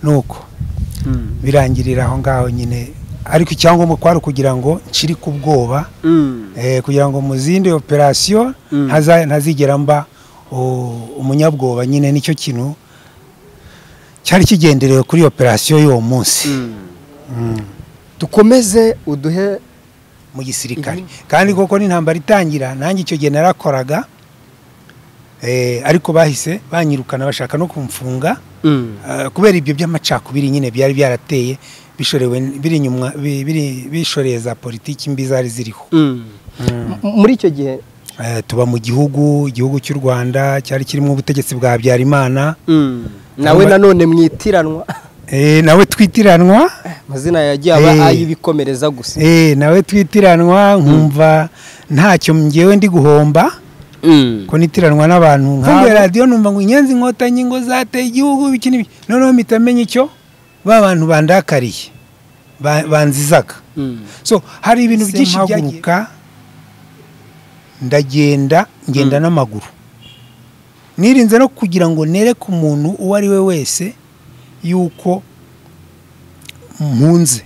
nuko birangirira aho ngaho nyine ariko icyangombwa kwari kugira ngo nshiri ku bwoba kugira ngo mu zindi operation ntazigera mba umunyabwoba nyine nicyo kintu cyari kigenderewe kuri operation y'uwo munsi. Dukomeze uduhe mu gisirikare kandi koko n'intambara itangira nanjye icyo gihe narakoraga ariko bahise banyirukana bashaka no kumfunga kubera ibyo by'amacakubiri nyine byari byarateye bishorewe biri nyuma bishoreye za politiki mbi zari ziriho. Muri icyo gihe tuba mu gihugu cy'u Rwanda cyari kirimo ubutegetsi bwa Habyarimana nawe nanone mwitiranwa nawe twitiranwa amazina yagiye aba ayibikomereza gusa nawe twitiranwa nkumva ntacyo ngewe ndi guhomba ko nitiranwa n'abantu nka radio numva ngo inyenzi inkotanyi ngo zateye igihugu bikini noneho mitamenye icyo bantu bandakariye banzizaga. So hari ibintu byinshi byagiruka ngenda n'amaguru nirinze no kugira ngo nereke umuntu uwo ari we wese yuko mpunze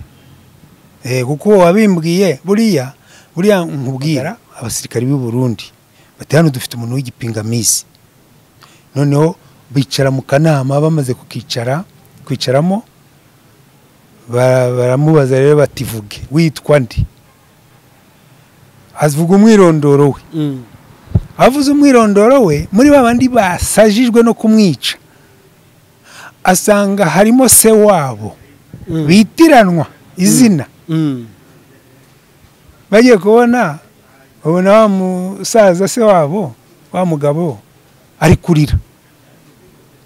kuko wabimbwiye buriya nkubwira abasirikari b'u Burundi bati hano dufite umuntu w'igipingamizi noneho bicara mu kanama bamaze kwicaramo baramubaza rero bativuge witwa ndi avuga umwirondoro we avuze umwirondoro we muri babandi basajijwe no kumwica asanga harimo se wabo bitiranwa izina bagiye kubona wa musaza se wabo wa mugabo ari kurira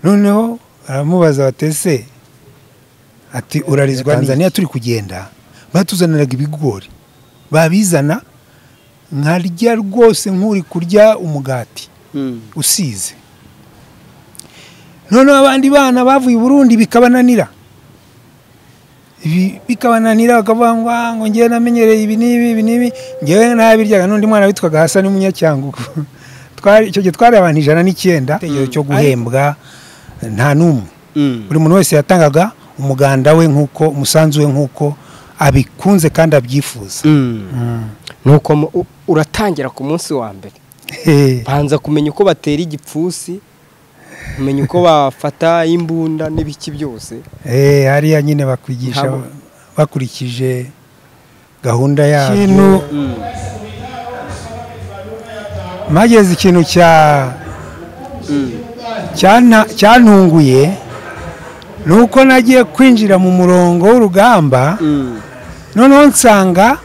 noneho aramubaza batese ati urarizwa Tanzania turi kugenda batuzaniraga ibigori babizana nkarya rwose nk'uri kurya umugati usize noneho abandi bana bavuye Burundi bikabananira bakavuga ngo ngiye namenyereye ibi nibi ngewe nabiryaga n'undi mwana witwaga Hasani Munyacyangugu icyo gihe twari abantu 109 cyo guhembwa nta numwe buri muntu wese yatangaga umuganda we nk'uko umusanzu we nk'uko abikunze kandi abyifuza. Nuko uratangira ku munsi wa mbere banza kumenya uko batera igipfusi kumenya uko bafata imbunda n'ibiki byose hariya nyine bakwigisha bakurikije gahunda yabo. Mageze ikintu cyantunguye nuko nagiye kwinjira mu murongo w'urugamba noneho nsanga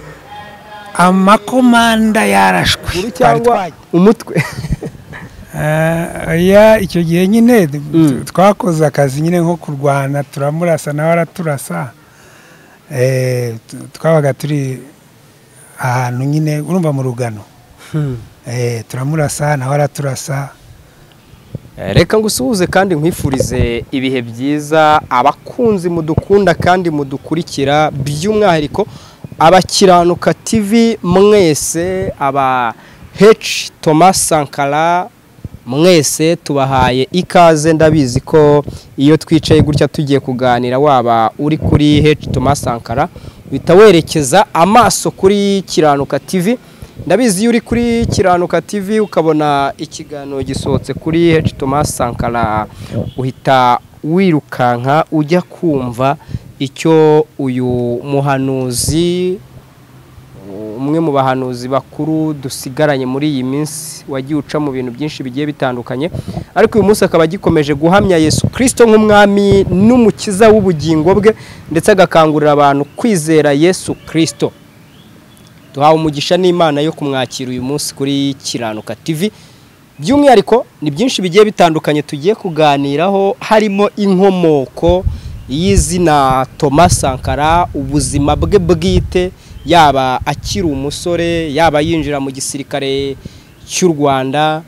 amakomanda yarashwe cyangwa umutwe icyo gihe nyine twakoze akazi nyine nko kurwana turamurasa nawe araturasa twabaga turi ahantu nyine urumva mu rugano turamurasa nawe araturasa. Reka ngusuhuze kandi nkwifurize ibihe byiza abakunzi mudukunda kandi mudukurikira by'umwihariko abakiranuka TV mwese aba H Thomas Sankara mwese tubahaye ikaze. Ndabizi ko iyo twicaye gutya tugiye kuganira waba uri kuri H Thomas Sankara bitawerekeza amaso kuri Kiranuka TV. Ndabizi iyo uri kuri Kiranuka TV ukabona ikiganiro gisohotse kuri H Thomas Sankara uhita wirukanka ujya kumva icyo uyu muhanuzi umwe mu bahanuzi bakuru dusigaranye muri iyi minsi wagiye uca mu bintu byinshi bigiye bitandukanye ariko uyu munsi akaba agikomeje guhamya Yesu Kristo nk'umwami n'umukiza w'ubugingo bwe ndetse agakangurira abantu kwizera Yesu Kristo. Duhawe umugisha n'Imana yo kumwakira uyu munsi kuri Kiranuka TV. By'umwihariko ni byinshi bigiye bitandukanye tugiye kuganiraho harimo inkomoko y'izina Thomas Sankara, ubuzima bwe bwite yaba akiri umusore yaba yinjira mu gisirikare cy'u Rwanda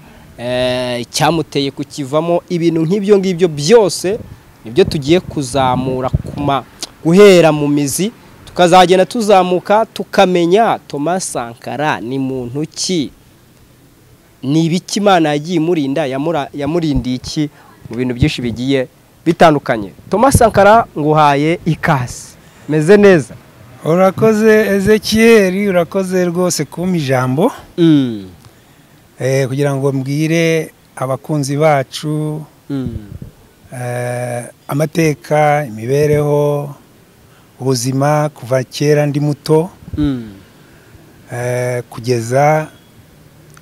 cyamuteye kukivamo ibintu nk'ibyo ngibyo byose nibyo tugiye kuzamura guhera mu mizi tukazagenda tuzamuka tukamenya Thomas Sankara ni muntu ki, ni ibiki Imana yagiye imurinda yamurindiye iki mu bintu byinshi bigiye bitandukanye. Thomas Sankara nguhaye ikaze, meze neza? Urakoze Ezekiel, urakoze rwose kumpa ijambo kugira ngo mbwire abakunzi bacu amateka, imibereho, ubuzima kuva kera ndi muto kugeza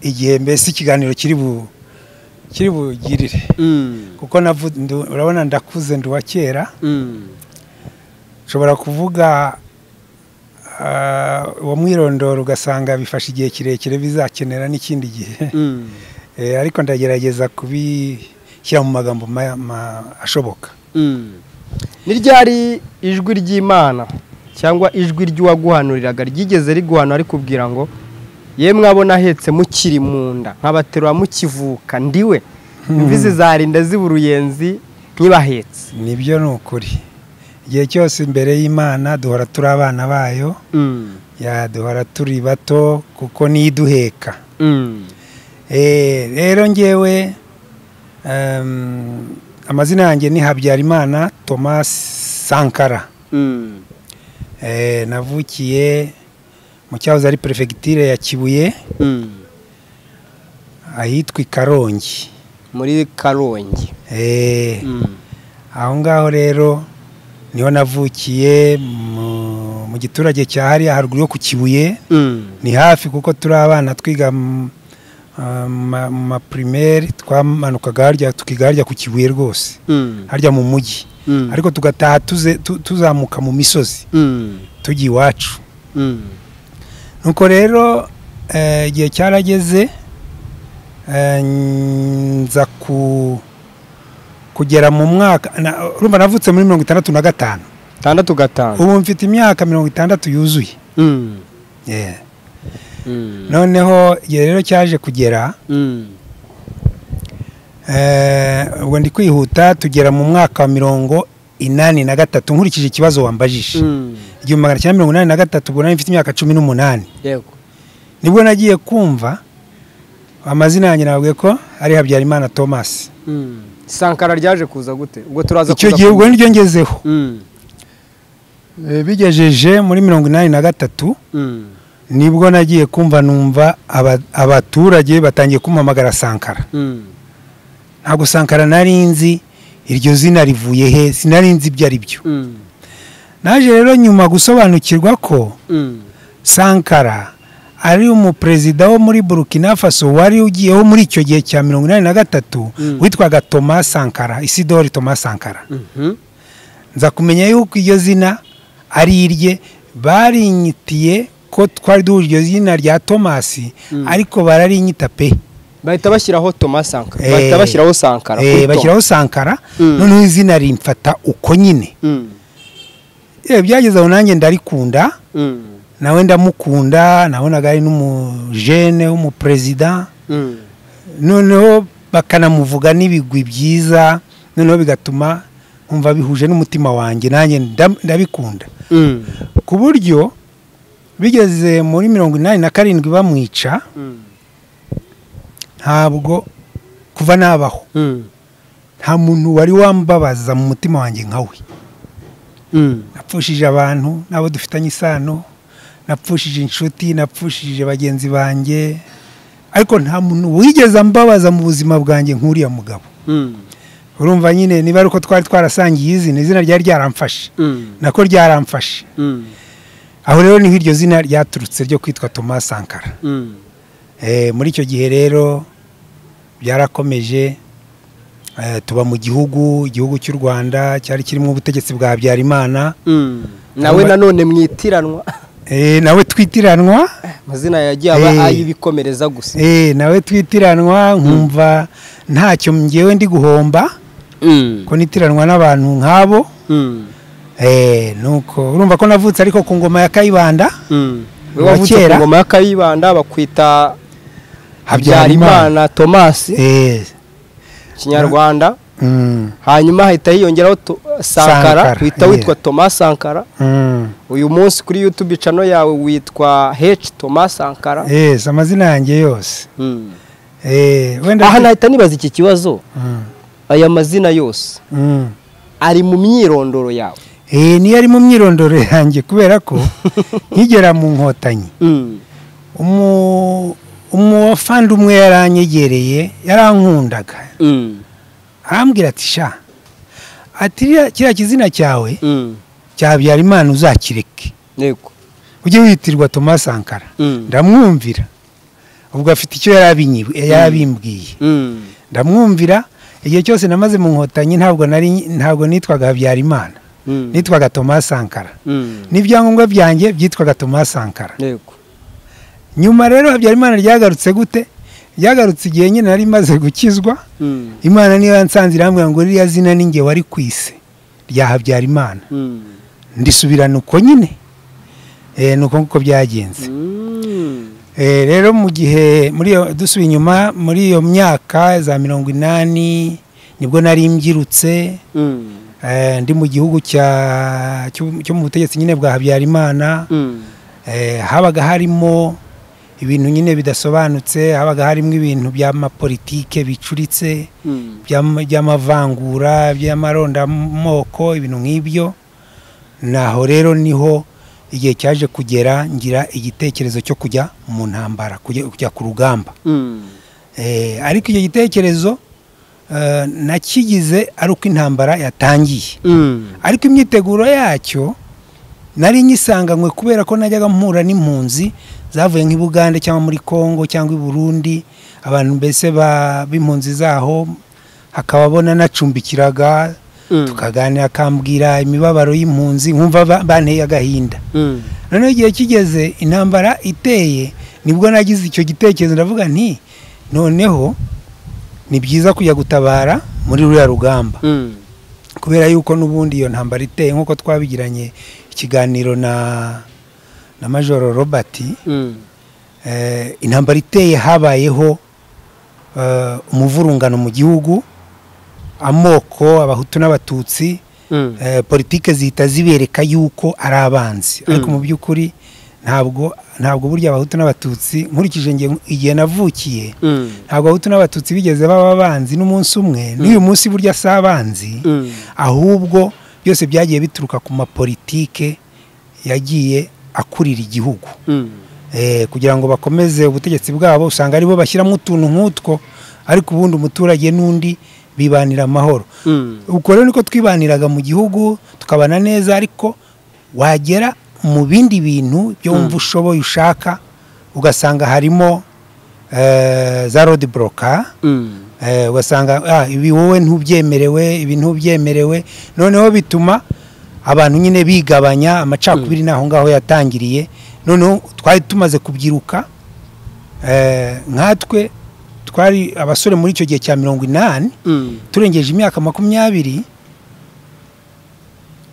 igihe mbese ikiganiro kiri bugirire kuko urabona ndakuze ndi wa kera. Nshobora kuvuga uwo mwirondoro ugasanga bifashe igihe kirekire, bizakenera n'ikindi gihe ariko ndagerageza kubishyira mu magambo ashoboka. Ni ryari ijwi ry'Imana cyangwa ijwi ry'uwaguhanuriraga ryigeze riguhanura rikubwira ngo yemwe abo nahetse mukiri mu nda nkabaterura mukivuka ndiwe imvizi zarinda ziburuyenzi nkibahetse? Nibyo, ni ukuri. Igihe cyose imbere y'Imana duhora turi abana bayo, duhora turi bato kuko niduheka. Rero ngewe amazina yanjye ni Habyarimana Thomas Sankara. Navukiye mu cyahoze ari perefegiture ya Kibuye, ahitwa Karongi. Muri Karongi. Aho ngaho rero niho navukiye mu giturage cya hariya haruguru yo ku Kibuye. Ni hafi kuko turi abana twiga mu primaire, twamanukaga harya tukiga harya ku Kibuye rwose, harya mu mujyi, ariko tugataha tuzamuka mu misozi tugiye iwacu. Nuko rero igihe cyarageze nza kugera mu mwaka, urumva navutse muri 65. 65. Ubu mfite imyaka 60 yuzuye. Noneho igihe rero cyaje kugera, ubwo ndi kwihuta, tugera mu mwaka wa 83 nkurikije ikibazo wambajije. 1983 ubwo nari mfite imyaka 18. Yego. Nibwo nagiye kumva amazina yanjye, nabwiye ko ari Habyarimana Thomas. Sankara ryaje kuza gute? Ubwo turaza kuza icyo gihe ubwo niryo ngezeho. Bigejeje muri 83 nibwo nagiye kumva numva abaturage batangiye kumpamagara Sankara. Ntabwo Sankara nari nzi iryo zina rivuye he, sinari nzi ibyo ari byo. Naje rero nyuma gusobanukirwa ko Sankara ari umuperezida wo muri Burkina Faso wari ugiyeho muri icyo gihe cya 83 witwaga Thomas Sankara, Isidore Thomas Sankara. Nza kumenya yuko iryo zina ari irye, barinyitiye ko twari duhuje iryo zina rya Thomas, ariko bararinyita pe. Bahita bashyiraho Thomas Sankara, bahita bashyiraho Sankara. Bashyiraho Sankara, noneho izina rimfata uko nyine. Byageze aho nanjye ndarikunda, nawe ndamukunda, nabonaga ari n'umujene w'umuperezida. Noneho bakanamuvuga n'ibigwi byiza, noneho bigatuma umva bihuje n'umutima wanjye, nanjye ndabikunda. Ku buryo bigeze muri 87 bamwica, ntabwo kuva nabaho nta muntu wari wambabaza mu mutima wanjye nkawe. Napfushije abantu nabo dufitanye isano, napfushije inshuti, napfushije bagenzi banjye, ariko nta muntu wigeze ambabaza mu buzima bwanjye nk'uriya mugabo. Urumva nyine niba ari uko twari twarasangiye izina ryari ryaramfashe, nako ryaramfashe. Aho rero niho iryo zina ryaturutse ryo kwitwa Thomas Sankara. Muri icyo gihe rero byarakomeje, tuba mu gihugu cy'u Rwanda cyari kirimo ubutegetsi bwa Habyarimana. Nawe nanone mwitiranwa. Nawe twitiranwa, amazina yagiye aba ayibikomereza gusa. Nawe twitiranwa, nkumva ntacyo ngewe ndi guhomba ko nitiranwa n'abantu nk'abo. Nuko urumva ko navutse ariko ku ngoma ya Kayibanda. Wavutse ku ngoma ya Kayibanda, bakwita Habyarimana Thomas Kinyarwanda. Hanyuma hahita hiyongeraho Sankara, wita witwa Thomas Sankara. Uyu munsi kuri YouTube channel yawe witwa H Thomas Sankara. Amazina yanjye yose. Aha nahita nibaza iki kibazo. Aya mazina yose ari mu myirondoro yawe. niyo ari mu myirondoro yanjye kubera ko nkigera mu Nkotanyi umufandi umwe yaranyegereye yarankundaga arambwira ati sha ati kiriya kizina cyawe cya Habyarimana uzakireke yego ujye witirwa Thomas Sankara. Ndamwumvira ubwo afite icyo yarabimbwiye ndamwumvira. Igihe cyose namaze mu Nkotanyi ntabwo nitwaga Habyarimana, nitwaga Thomas Sankara. N'ibyangombwa byanjye byitwaga Thomas Sankara. yego Nyuma rero Habyarimana ryagarutse gute? Ryagarutse igihe nyine nari maze gukizwa. Imana niyo yansanze irambwira ngo ririya zina ninjye wari kwise rya Habyarimana. Ndisubirana uko nyine nuko nguko byagenze. Rero mu gihe dusubiye inyuma muri iyo myaka za 80 nibwo nari mbyirutse ndi mu gihugu cyo mu butegetsi nyine bwa Habyarimana. Habaga harimo ibintu nyine bidasobanutse, habaga harimo ibintu by'amapolitike bicuritse, by'amavangura, by'amarondamoko, ibintu nk'ibyo. Naho rero niho igihe cyaje kugera ngira igitekerezo cyo kujya mu ntambara, kujya ku rugamba. Ariko icyo gitekerezo nakigize ari uko intambara yatangiye. Ariko imyiteguro yacyo nari nyisanganywe kubera ko najyaga mpura n'impunzi zavuye nk'i Bugande cyangwa muri Kongo cyangwa i Burundi, abantu mbese b'impunzi zaho hakababona nacumbikiraga tukaganira akambwira imibabaro y'impunzi nkumva banteye agahinda. Noneho igihe kigeze intambara iteye nibwo nagize icyo gitekerezo ndavuga nti noneho ni byiza kujya gutabara muri ruriya rugamba, kubera yuko n'ubundi iyo ntambara iteye nk'uko twabigiranye ikiganiro na Major Robert. Intambara iteye habayeho umuvurungano mu gihugu, amoko abahutu n'abatutsi, politike zihita zibereka yuko ari abanzi. Ariko mu by'ukuri ntabwo burya abahutu n'abatutsi nkurikije igihe navukiye ntabwo abahutu n'abatutsi bigeze baba abanzi n'umunsi umwe, n'uyu munsi burya si abanzi, ahubwo byose byagiye bituruka ku mapolitike yagiye akurira igihugu kugira ngo bakomeze ubutegetsi bwabo. Usanga aribo bashyiramo utuntu nk'utwo, ariko ubundi umuturage n'undi bibanira amahoro. Uko rero niko twibaniraga mu gihugu tukabana neza, ariko wagera mu bindi bintu byo wumva ushoboye ushaka ugasanga harimo za road blocker, ugasanga ibi wowe ntubyemerewe, ibi ntubyemerewe. Noneho bituma abantu nyine bigabanya, amacakubiri naho ngaho yatangiriye. Noneho twari tumaze kubyiruka, nkatwe twari abasore muri icyo gihe cya 80 turengeje imyaka 20.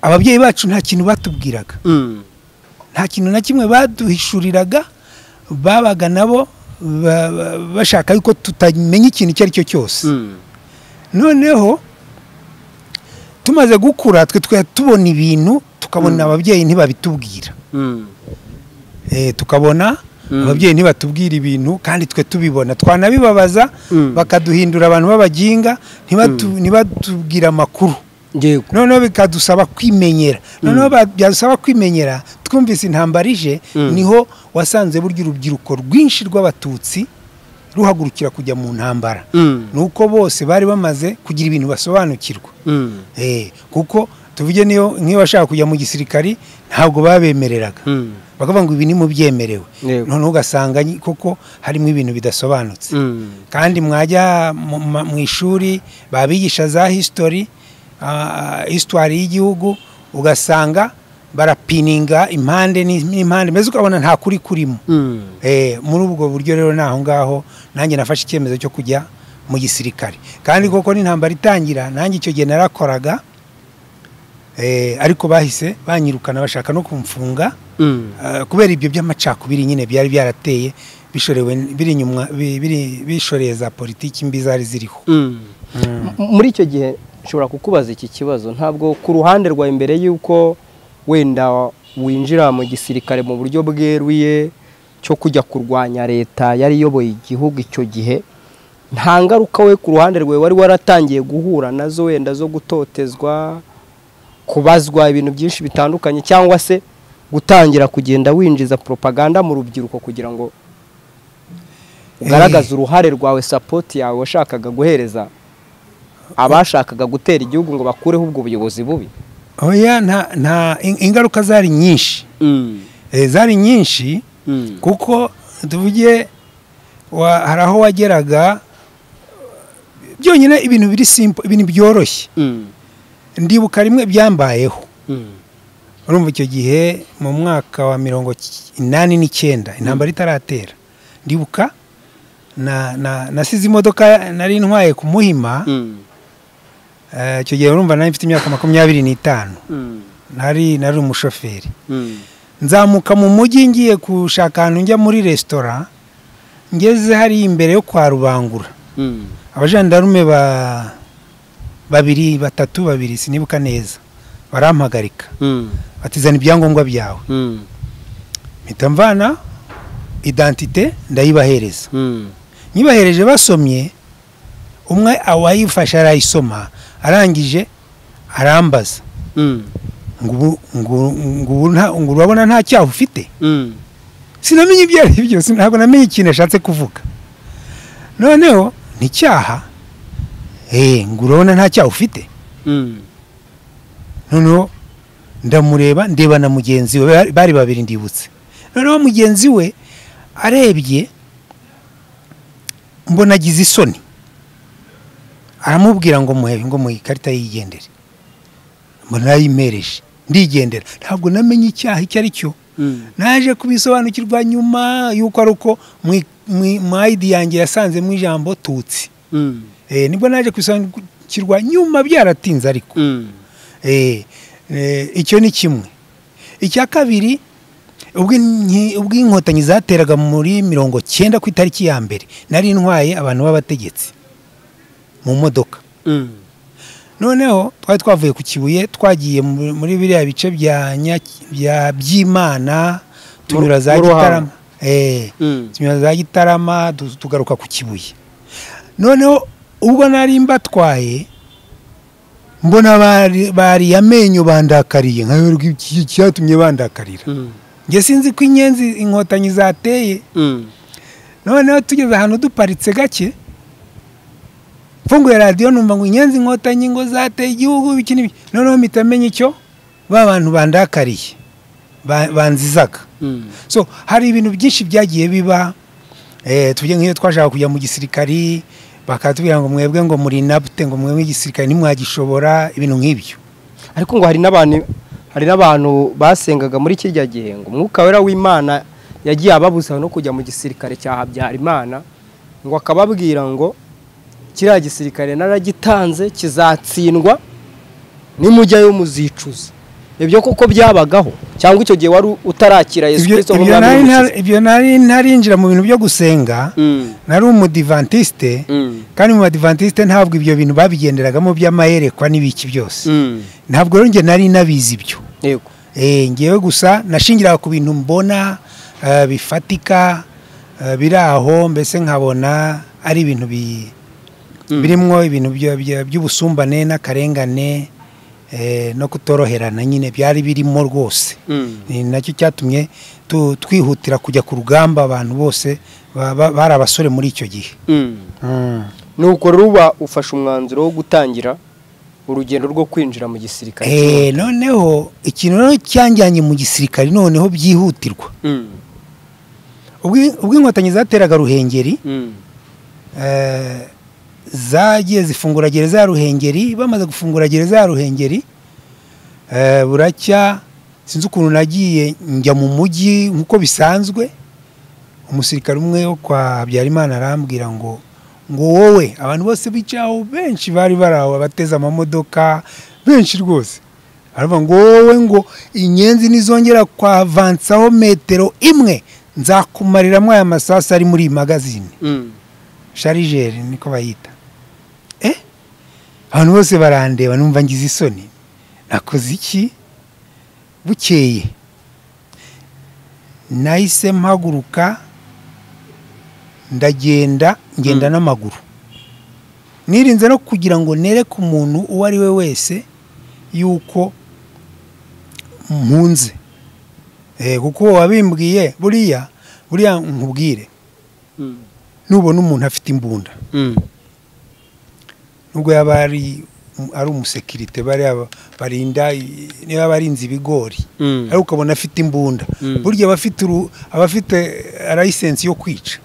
Ababyeyi bacu nta kintu batubwiraga, nta kintu na kimwe baduhishuriraga. Babaga nabo bashaka yuko tutamenya ikintu icyo ari cyo cyose. Noneho tumaze gukura twe tubona ibintu, tukabona ababyeyi ntibabitubwira. Tukabona ababyeyi ntibatubwira ibintu kandi twe tubibona, twanabibabaza bakaduhindura abantu b'abaginga, ntibatubwira amakuru. Noneho bikadusaba kwimenyera. Noneho byadusaba kwimenyera, twumvise intambara ije, niho wasanze burya urubyiruko rwinshi rw'abatutsi ruhagurukira kujya mu ntambara. Nuko bose bari bamaze kugira ibintu basobanukirwa. Kuko tuvuge niyo bashaka kujya mu gisirikari ntabwo babemereraga, bakavuga ngo ibi ni mu byemerewe. Noneho ugasanga koko harimo ibintu bidasobanutse. Kandi mwajya mu ishuri babigisha za histoire y'igihugu, ugasanga barapininga impande n'impande, mbese ukabona nta kuri kurimo. Muri ubwo buryo rero naho ngaho nanjye nafashe icyemezo cyo kujya mu gisirikare. Kandi koko n'intambara itangira nanjye icyo gihe narakoraga, ariko bahise banyirukana bashaka no kumfunga kubera ibyo by'amacakubiri nyine byari byarateye bishoreye za politiki mbi zari ziriho. Muri icyo gihe nshobora kukubaza iki kibazo, ntabwo ku ruhande rwa imbere y'uko wenda winjira mu gisirikare mu buryo bweruye cyo kujya kurwanya leta yari iyoboye igihugu icyo gihe, nta ngaruka we ku ruhande rwe wari waratangiye guhura nazo wenda zo gutotezwa, kubazwa ibintu byinshi bitandukanye cyangwa se gutangira kugenda winjiza propaganda mu rubyiruko kugira ngo ugaragaze uruhare rwawe, support yawe washakaga guhereza abashakaga gutera igihugu ngo bakureho ubwo buyobozi bubi? Oya, nta ingaruka zari nyinshi. Zari nyinshi kuko tuvuge hari aho wageraga byonyine ibintu biri simple, ibintu byoroshye. Ndibuka rimwe byambayeho. Urumva icyo gihe mu mwaka wa 1989 intambara itaratera, ndibuka nasize imodoka nari ntwaye ku Muhima. Icyo gihe urumva nari mfite imyaka 25. Nari umushoferi. Nzamuka mu mujyi ngiye gushaka ahantu njya muri restaurant, ngeze hari imbere yo kwa Rubangura. Abajandarume babiri sinibuka neza barampagarika. Batizana ibyangombwa byawe. Mpita mvana identité ndayibahereza. Nyibahereje basomye, umwe awayifasha arayisoma, arangije arambaza ngo urabona nta cyaha ufite. Sinamenye ibyo ari byo, ntabwo namenye ikintu ashatse kuvuga. Noneho ni cyaha, ngo urabona nta cyaha ufite. Noneho ndamureba, ndeba na mugenzi we, bari babiri ndibutse. Noneho mugenzi we arebye, mbona agize isoni, aramubwira ngo muhebe, ngo mu ikarita yigendere. Mbona yayimereje, ndigendera. Ntabwo namenye icyaha icyo ari cyo. Naje kubisobanukirwa nyuma yuko ari uko mu ID yanjye yasanze mu ijambo Tutsi. Nibwo naje kubisobanukirwa nyuma, byaratinze ariko. Icyo ni kimwe. Icya kabiri, ubwo inkotanyi zateraga muri 90 ku itariki ya mbere, nari ntwaye abantu b'abategetsi mu modoka. Noneho twari twavuye ku Kibuye, twagiye muri biriya bice bya Byimana, tunyura za Gitarama. Tunyura za Gitarama tugaruka ku Kibuye. Noneho ubwo nari mbatwaye, mbona bari amenyo bandakariye, nkayo cyatumye bandakarira. Nge sinzi ko inkotanyi zateye. Noneho tugeze ahantu duparitse gake, mfunguye radio numva ngo inkotanyi ngo zateye igihugu biki nibi. Noneho mitamenye icyo bantu bandakariye banzizaga. So hari ibintu byinshi byagiye biba. Tujye nk'iyo twashaka kujya mu gisirikari, bakatubwira ngo mwebwe ngo muri nabute, ngo mwebwe igisirikari nimwagishobora, ibintu nk'ibyo. Ariko ngo hari n'abantu basengaga muri kirya gihe ngo Mwuka Wera w'Imana yagiye ababuza no kujya mu gisirikare cya Habyarimana, ngo akababwira ngo kiriya gisirikare naragitanze kizatsindwa, nimujyayo muzicuza. Ibyo koko byabagaho cyangwa icyo gihe wari utarakira Yesu Kristo mu Rwanda? Ibyo narinjira mu bintu byo gusenga. Nari umudivantiste, kandi mu badivantiste ntabwo ibyo bintu babigenderagamo by'amayerekwa n'ibiki byose. Ntabwo rero nge nari nabizi ibyo. Yego. Ngewe gusa nashingiraga ku bintu mbona bifatika, biri aho, mbese nkabona ari ibintu birimo ibintu by'ubusumbane n'akarengane no kutoroherana, nyine byari birimo rwose. Ni nacyo cyatumye twihutira kujya ku rugamba. Abantu bose bari abasore muri icyo gihe. Nuko ruba ufasha umwanzuro wo gutangira urugendo rwo kwinjira mu gisirikare. Noneho ikintu cyanjyanye mu gisirikare noneho byihutirwa. Ubwo inkotanyi zateraga Ruhengeri, zagiye zifungura gereza ya Ruhengeri. Bamaze gufungura gereza ya Ruhengeri, buracya sinzi ukuntu nagiye njya mu mujyi nkuko bisanzwe. Umusirikare umwe wo kwa Habyarimana arambwira ngo wowe, abantu bose bicaho benshi bari baraho bateza amamodoka benshi rwose, aravuga ngo wowe, ngo inyenzi nizongera kwavansaho metero imwe nzakumariramo aya masasa ari muri magazine. Chargeur niko bayita. Abantu bose barandeba, numva ngize isoni. Nakoze iki? Bukeye nahise mpaguruka ngenda n'amaguru. Nirinze no kugira ngo nereke umuntu uwo ari we wese yuko mpunze kuko wabimbwiye buriya nkubwire nubona umuntu afite imbunda nubwo yaba ari umusekirite barinda niba barinze ibigori ariko ukabona afite imbunda burya aba afite license yo kwica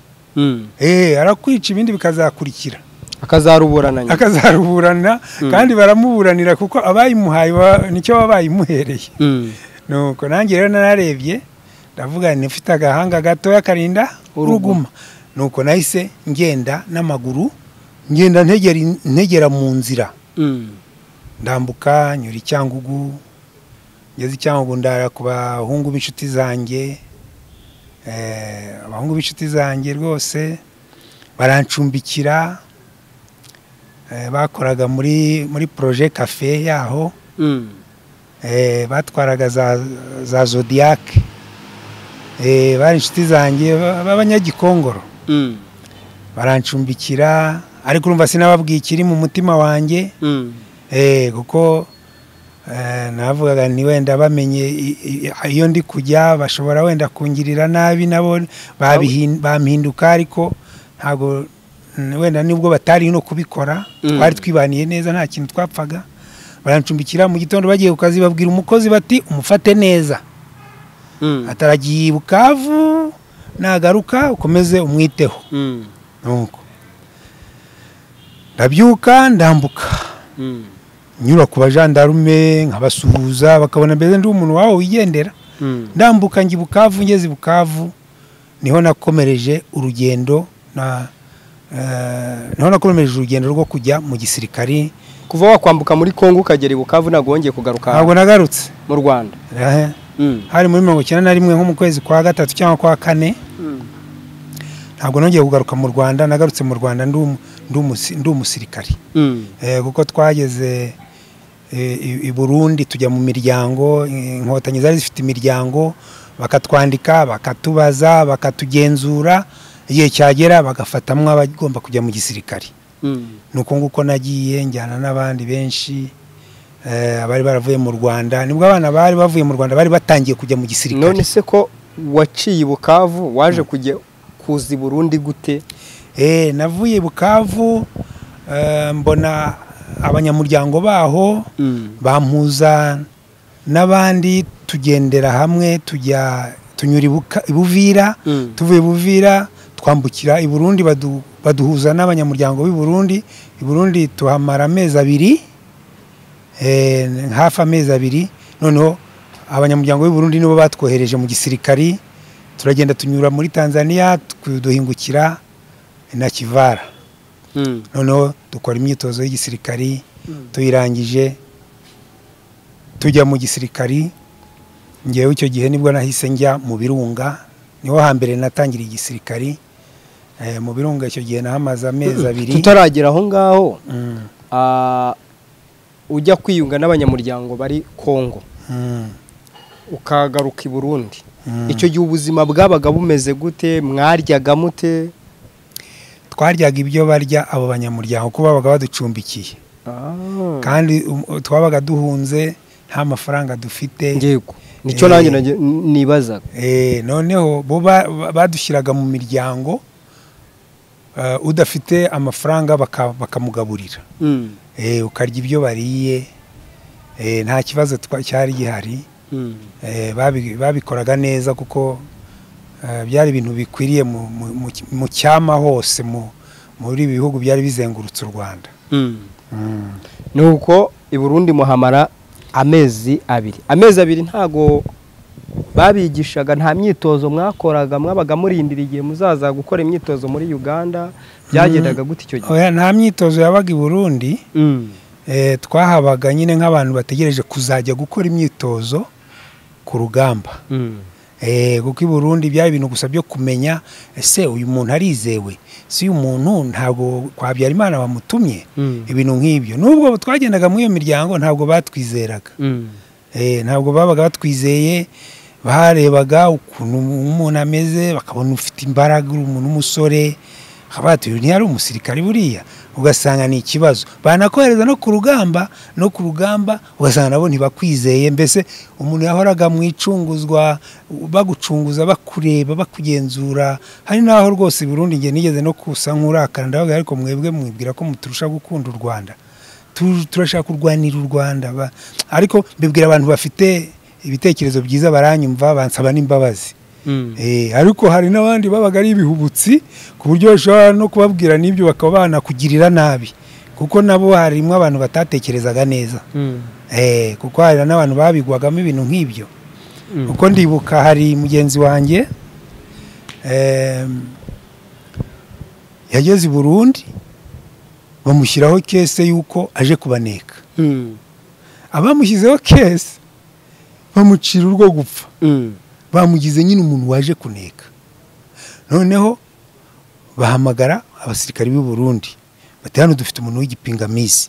arakwica ibindi bikazakurikira akazaruburana kandi baramuburanira kuko abayimuhaye nicyo baba bayimuhereye nuko nanjye rero nararebye ndavuga nifite agahanga gatoya karinda uruguma nuko nahise ngenda n'amaguru ngenda ntegera mu nzira ndambuka nyura Icyangugu ngeze Icyangugu ndara ku bahungu b'inshuti zanjye abahungu b'inshuti zanjye rwose barancumbikira bakoraga muri projet cafe yaho batwaraga za Zodiac bari inshuti zanjye b'abanyagikongoro barancumbikira ariko urumva sinababwiye ikiri mu mutima wanjye kuko navugaga ni wenda bamenye iyo ndi kujya bashobora wenda kungirira nabi nabo bampinduka ariko ntago wenda nibwo batari no kubikora twari twibaniye neza nta kintu twapfaga barancumbikira mu gitondo bagiye ku kazi babwira umukozi bati umufate neza ataragiye Bukavu nagaruka ukomeze umwiteho nuko ndabyuka ndambuka nyura ku bajandarume nkabasuhuza bakabona mbere ndi umuntu wawo wigendera ndambuka ngi Bukavu ngeze Bukavu niho nakomereje urugendo rwo kujya mu gisirikari kuva wakwambuka muri Kongo ukagera Bukavu ntabwo wongeye kugaruka ntabwo nagarutse mu Rwanda hari muri 1991 nko mu kwezi kwa 3 cyangwa kwa 4 ntabwo nongeye kugaruka mu Rwanda nagarutse mu Rwanda ndi umusirikari kuko twageze i Burundi tujya mu miryango inkotanyi zari zifite imiryango bakatwandika bakatubaza bakatugenzura igihe cyagera bagafatamwa abagomba kujya mu gisirikari nuko nguko nagiye njyana n'abandi benshi abari baravuye mu Rwanda nibwo abana bari bavuye mu Rwanda bari batangiye kujya mu gisirikari none se ko waciye Bukavu waje kujya kuzi Burundi gute navuye Bukavu mbona abanyamuryango baho bampuza n'abandi tugendera hamwe tunyura Ibuvira tuvuye Buvira twambukira i Burundi baduhuza n'abanyamuryango b'i Burundi tuhamara amezi 2 hafi amezi 2 noneho abanyamuryango b'i Burundi nibo batwohereje mu gisirikari turagenda tunyura muri Tanzania duhingukira na Kivara noneho dukora imyitozo y'igisirikari tuyirangije tujya mu gisirikari ngewe icyo gihe nibwo nahise njya mu Birunga niho hambere natangira igisirikari mu Birunga icyo gihe nahamaze amezi 2 tutaragera aho ngaho ujya kwiyunga n'abanyamuryango bari Kongo ukagaruka i Burundi icyo gihe ubuzima bwabaga bumeze gute mwaryaga mute twaryaga ibyo barya abo banyamuryango kuba babaga baducumbikiye kandi twabaga duhunze nta mafaranga dufite ngego nicyo nanjye nibazaga noneho bo badushyiraga mu miryango udafite amafaranga bakamugaburira ukarya ibyo bariye nta kibazo cyari gihari babikoraga neza kuko byari ibintu bikwiriye mu cyama hose muri bihugu byari bizengurutse u Rwanda nuko i Burundi muhamara amezi 2 ntago babigishaga nta myitozo mwakoraga mwabaga murindira igihe muzaza gukora imyitozo muri Uganda byagendaga gute icyo gihe nta myitozo yabaga i Burundi twahabaga nyine nk'abantu bategereje kuzajya gukora imyitozo ku rugamba kuko i Burundi byari ibintu gusa byo kumenya ese uyu muntu arizewe si uyu muntu ntabwo kwa Habyarimana bamutumye ibintu nk'ibyo nubwo twagendaga muri iyo miryango ntabwo batwizeraga ntabwo babaga batwizeye barebaga ukuntu umuntu ameze bakabona ufite imbaraga umuntu umusore habatu ntiyari umusirikare buriya ugasanga ni ikibazo banakohereza no ku rugamba ugasanga nabo ntibakwizeye mbese umuntu yahoraga mu icunguzwa bagucunguza bakureba bakugenzura hari naho rwose Burundi nge nigeze no kusa nk'urakara ndavuga ariko mwebwe mwibwira ko muturusha gukunda u Rwanda turashaka kurwanira u Rwanda ariko mbibwira abantu bafite ibitekerezo byiza baranyumva bansaba n'imbabazi ariko hari n'abandi babaga ari ibihubutsi ku buryo bashobora no kubabwira n'ibyo bakaba banakugirira nabi kuko nabo harimo abantu batatekerezaga neza kuko hari n'abantu babigwagamo ibintu nk'ibyo kuko ndibuka hari mugenzi wanjye yageze i Burundi bamushyiraho kese yuko aje kubaneka abamushyizeho kese bamucira urwo gupfa bamugize nyine umuntu waje kuneka noneho bahamagara abasirikari b'u Burundi bati hano dufite umuntu w'igipingamizi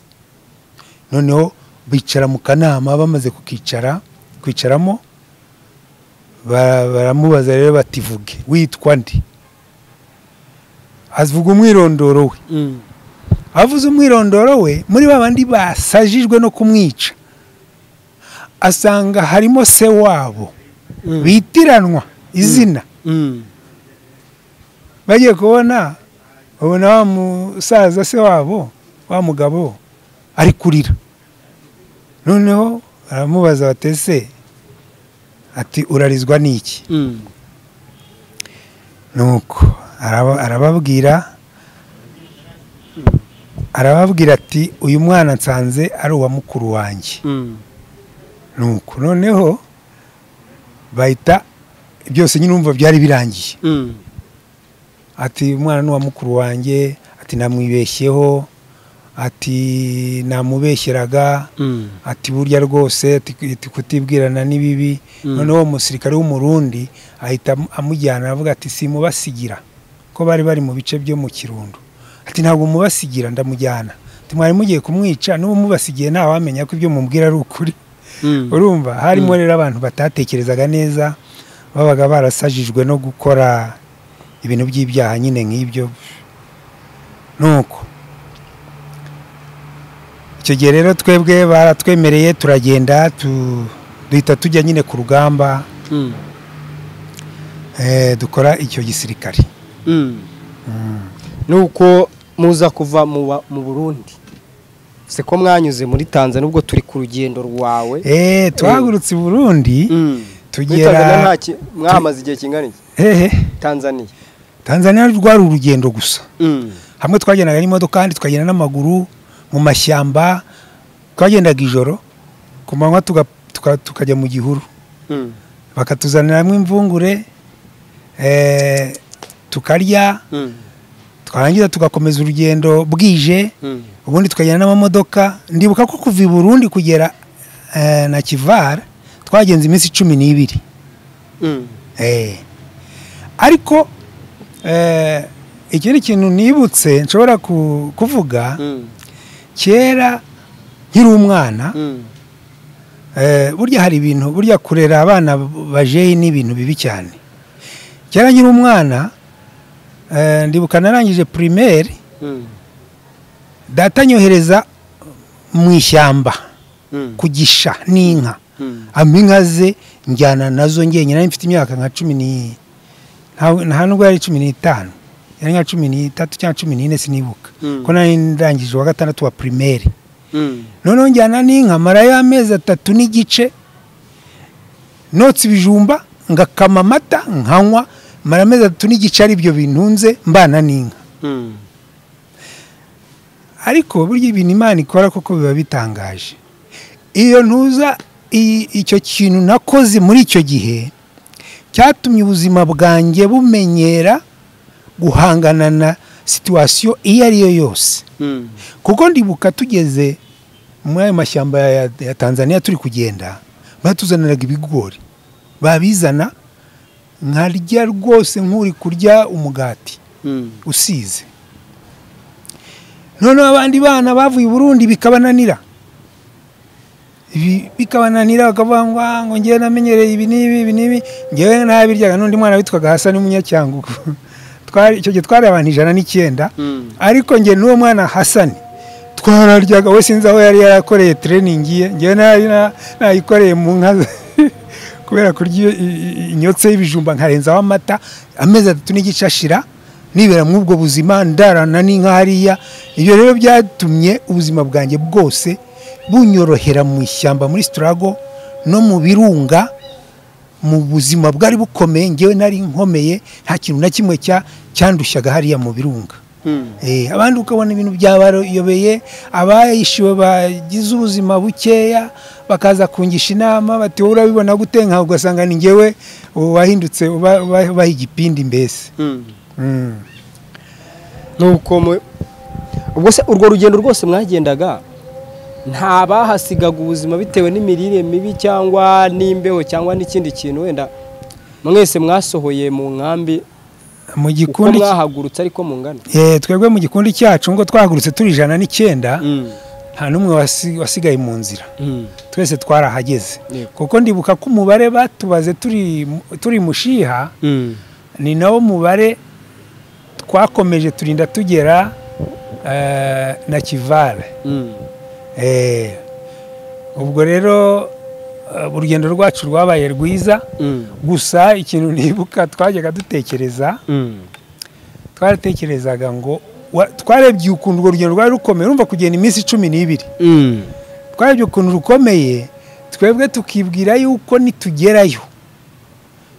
noneho bicara mu kanama bamaze kwicaramo baramubaza rero bativuge witwa ndi avuga umwirondoro we avuze umwirondoro we muri babandi basajijwe no kumwica asanga harimo se wabo bitiranwa izina bagiye kubona wa musaza se wabo wa mugabo ari kurira noneho aramubaza batese ati urarizwa n'iki nuko arababwira ati uyu mwana nsanze ari uwa mukuru wanjye nuko noneho bahita byose nyine umva byari birangiye ati umwana n'uwa mukuru wanjye ati namwibeshyeho ati namubeshyeraga ati burya rwose ati kutibwirana n'ibibi noneho umusirikare w'umurundi ahita amujyana avuga ati simubasigira ko bari mu bice byo mu Kirundo ati ntabwo mubasigira ndamujyana ati mwari mugiye kumwica n'ubu mubasigiye nta wamenya ko ibyo mumbwira ari ukuri urumva harimo rero abantu batatekerezaga neza babaga barasajijwe no gukora ibintu by'ibyaha nyine nk'ibyo nuko icyo gihe rero twebwe baratwemereye turagenda duhita tujya nyine ku rugamba dukora icyo gisirikare nuko muza kuva mu Burundi se ko mwanyuze muri Tanzania ubwo turi ku rugendo rwawe twahagurutse i Burundi tugera mwamaze igihe kingana iki Tanzania rwari urugendo gusa hamwe twagendaga n'imodoka kandi twagenda n'amaguru mu mashyamba twagendaga ijoro ku manywa tukajya mu gihuru bakatuzaniramo imvungure tukarya twarangiza tugakomeza urugendo bwije ubundi tukagenda n'amamodoka ndibuka ko kuva i Burundi kugera na Kivara twagenze iminsi 12 ariko ikindi kintu nibutse nshobora kuvuga kera nkiri umwana burya hari ibintu burya kurera abana bajeyi n'ibintu bibi cyane kera nkiri umwana ndibuka narangije primaire data nyohereza mu ishyamba kugisha n'inka inka ze njyana nazo ngenye nari mfite imyaka nka 10 nta nubwo yari 15 yari nka 13 cyangwa 14 sinibuka ko nari ndangije wa gatandatu wa primaire noneho njyana n'inka mara y'amezi 3 n'igice notse ibijumba ngakama amata nkanywa mara amezi 3 n'igice ari byo bintunze mbana n'inka ariko burya ibintu Imana ikora koko biba bitangaje iyo ntuza icyo kintu nakoze muri icyo gihe cyatumye ubuzima bwanjye bumenyera guhangana na situation iyo ari yo yose kuko ndibuka tugeze muri ayo mashyamba ya Tanzania turi kugenda batuzaniraga ibigori babizana nkarya rwose nk'uri kurya umugati usize none abandi bana bavuye i Burundi bikabananira bakavuga ngo ngiye namenyereye ibi n'ibi ngewe ntabiryaga n'undi mwana witwaga Hasani Munyacyangugu icyo gihe twari abantu 109 ariko njye n'uwo mwana Hasani twararyaga we sinzi aho yari yarakoreye training ye njye nayikoreye mu nka kubera kurya inyotse y'ibijumba nkarenzaho amata amezi 3 n'igice ashira nibera mu ubwo buzima ndarana n'inka hariya ibyo rero byatumye ubuzima bwanjye bwose bunyorohera mu ishyamba muri struggle no mu birunga mu buzima bwari bukomeye ngewe nari nkomeye nta kintu na kimwe cyandushyaga hariya mu birunga abandi ukabona ibintu byabayobeye abayishiwe bagize ubuzima bukeya bakaza kungisha inama bati wowe urabibona gute nka ugasanga ni ngewe wahindutse ubaha igipindi mbese nuko ubwo se urwo rugendo rwose mwagendaga nta bahasigaga ubuzima bitewe n'imirire mibi cyangwa n'imbeho cyangwa n'ikindi kintu wenda mwese mwasohoye mu nkambi mu gikundi mwahagurutse ariko mungana twebwe mu gikundi cyacu ngo twahagurutse turi 109 nta numwe wasigaye mu nzira twese twarahageze kuko ndibuka ko umubare batubaze turi mushiha ni nawo mubare twakomeje turinda tugera na Kivale ubwo rero urugendo rwacu rwabaye rwiza gusa ikintu nibuka twajyaga dutekereza twaratekerezaga ngo twarebye ukuntu urwo rugendo rwari rukomeye urumva kugenda iminsi 12 twarebye ukuntu rukomeye twebwe tukibwira yuko nitugerayo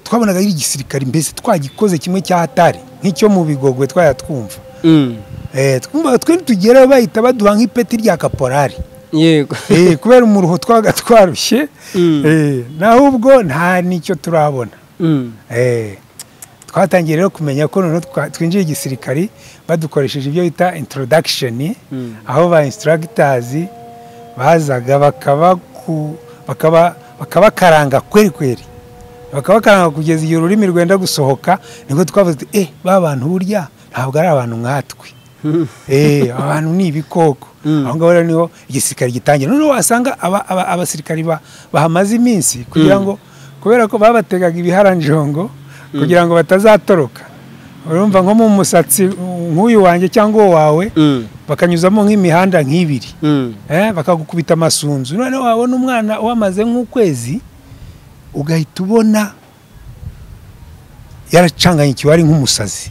twabonaga ari igisirikare mbese twagikoze kimwe cya hatari nk'icyo mu Bigogwe twayatwumva twumva twe tugerayo bahita baduha nk'ipeti rya kaporari yego kubera umuruho twaga twarushye naho ubwo nta nicyo turabona twatangiye rero kumenya ko none twinjiye igisirikari badukoresheje ibyo bita introduction aho ba instructors bazaga bakabakaranga kweri bakabakaranga kugeza igihe ururimi rwenda gusohoka niko twavuze ba bantu burya ntabwo ari abantu nkatwe abantu ni ibikoko aho ngaho rero niho igisirikare gitangira none wasanga abasirikari bahamaze iminsi kugira ngo kubera ko babategaga ibiharanjongo kugira ngo batazatoroka urumva nko mu musatsi nk'uyu wanjye cyangwa wawe bakanyuzamo nk'imihanda nk'ibiri bakagukubita amasunzu none wabona umwana wamaze nk'ukwezi ugahita ubona yaracanganye kiwari nk'umusazi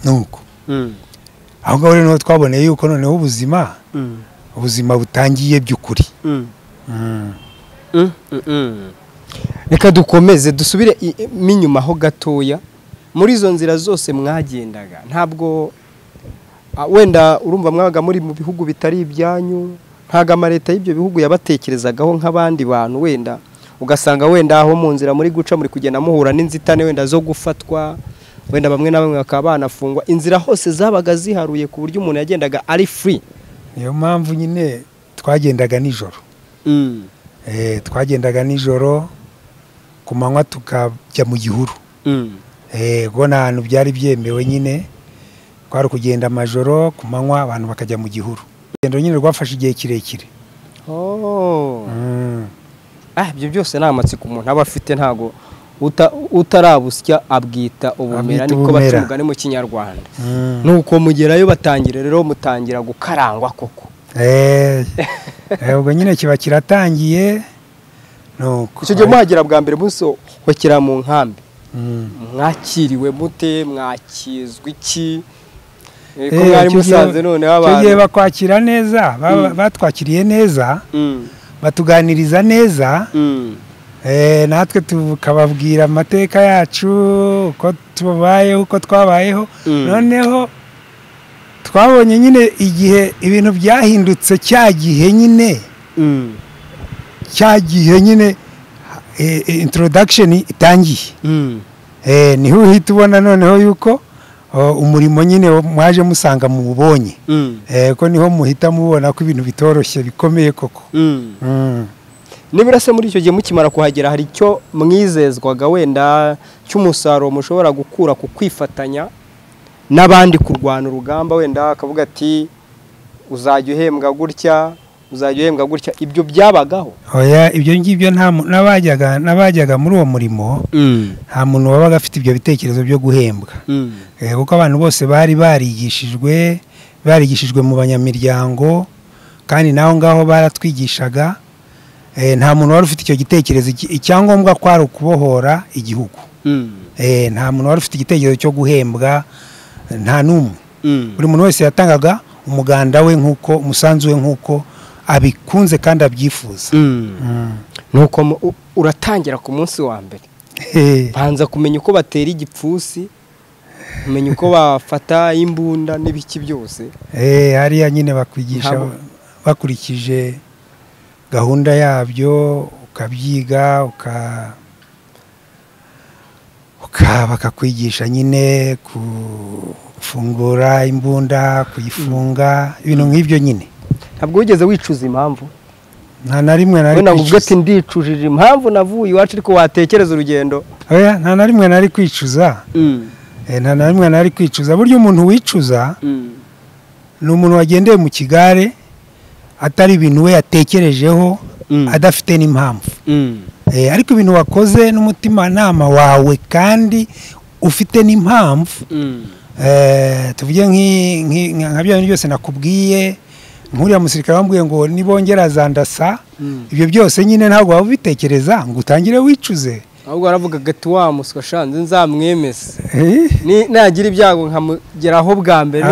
nuko aho ngaho rero twaboneye yuko noneho ubuzima butangiye by'ukuri reka dukomeze dusubire inyuma ho gatoya muri izo nzira zose mwagendaga ntabwo wenda urumva mwabaga muri mu bihugu bitari ibyanyu ntago amaleta y'ibyo bihugu yabatekerezagaho nk'abandi bantu wenda ugasanga wenda aho mu nzira muri guca muri kugenda muhura n'inzitane wenda zo gufatwa wenda bamwe na bamwe bakaba banafungwa inzira hose zabaga ziharuye ku buryo umuntu yagendaga ari free niyo mpamvu nyine twagendaga nijoro twagendaga nijoro ku manywa tukajya mu gihuru ubwo nta hantu byari byemewe nyine twari kugenda amajoro ku manywa abantu bakajya mu gihuru urugendo nyine rwafashe igihe kirekire ibyo byose ni amatsiko umuntu aba afite ntago utarabusya abwita ubumera niko batungane mu kinyarwanda nuko mugerayo batangira rero mutangira gukarangwa koko ubwo nyine kiba kiratangiye nuko icyo gihe muhagera bwa mbere musohokera mu nkambi mwakiriwe mute mwakizwa iki ko mwari musanze noneho abantu icyo gihe bakwakira neza batwakiriye neza batuganiriza neza natwe tukababwira amateka yacu uko tubayeho uko twabayeho noneho twabonye nyine igihe ibintu byahindutse cya gihe nyine introduction itangiye niho uhita ubona noneho yuko umurimo nyine mwaje musanga mu bubonye ko niho muhita mubona ko ibintu bitoroshye bikomeye koko nibura se muri icyo gihe mukimara kuhagera hari icyo mwizezwaga wenda cy'umusaruro mushobora gukura ku kwifatanya n'abandi kurwana urugamba wenda akavuga ati uzajya uhembwa gutya uzajya uhembwa gutya, ibyo byabagaho? oya ibyo ngibyo n'abajyaga muri uwo murimo nta muntu wabaga afite ibyo bitekerezo byo guhembwa, kuko abantu bose bari barigishijwe mu banyamiryango, kandi naho ngaho baratwigishaga. Nta muntu wari ufite icyo gitekerezo, icyangombwa kwari ukubohora igihugu. Nta muntu wari ufite igitekerezo cyo guhembwa, nta n'umwe. Buri muntu wese yatangaga umuganda we nk'uko umusanzu we nk'uko abikunze kandi abyifuza. Nuko uratangira ku munsi wa mbere, banza kumenya uko batera igipfusi, kumenya uko bafata imbunda n'ibiki byose. Hariya nyine bakwigisha bakurikije gahunda yabyo, ukabyiga bakakwigisha nyine gufungura imbunda, kuyifunga, ibintu nk'ibyo nyine. Ntabwo wigeze wicuza impamvu? Nta na rimwe nari kwicuza. Ubwo ati ndicujije impamvu navuye iwacu, ariko watekereza urugendo? Oya, nta na rimwe nari kwicuza. Nta na rimwe nari kwicuza. Burya umuntu wicuza ni umuntu wagendeye mu kigare atari ibintu we yatekerejeho, adafite n'impamvu. Ariko ibintu wakoze n'umutima nama wawe kandi ufite n'impamvu, tuvuge nka bya bintu byose nakubwiye, nk'uriya musirikare wambwiye ngo nibongera zandasa, ibyo byose nyine ntabwo waba ubitekereza ngo utangire wicuze. Ahubwo aravuga gati wa muswa shanze nzamwemese, nagira ibyago nkamugeraho bwa mbere.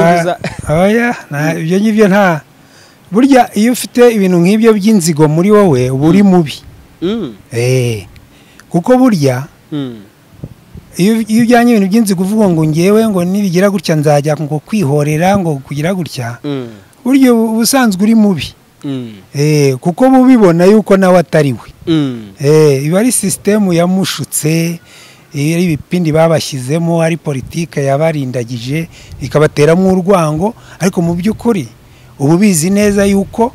Oya, ibyo ngibyo nta. Burya iyo ufite ibintu nk'ibyo by'inzigo muri wowe uba uri mubi. Kuko burya iyo ujyanye ibintu by'inzigo uvuga ngo ngewe ngo nibigira gutya nzajya ngo kwihorera ngo kugira gutya, burya ubusanzwe uri mubi. Kuko bubibona yuko nawe atari we. Iba ari sisitemu yamushutse, ari ibipindi babashyizemo, ari politike yabarindagije ikabateramo urwango, ariko mu by'ukuri ubu bizi neza yuko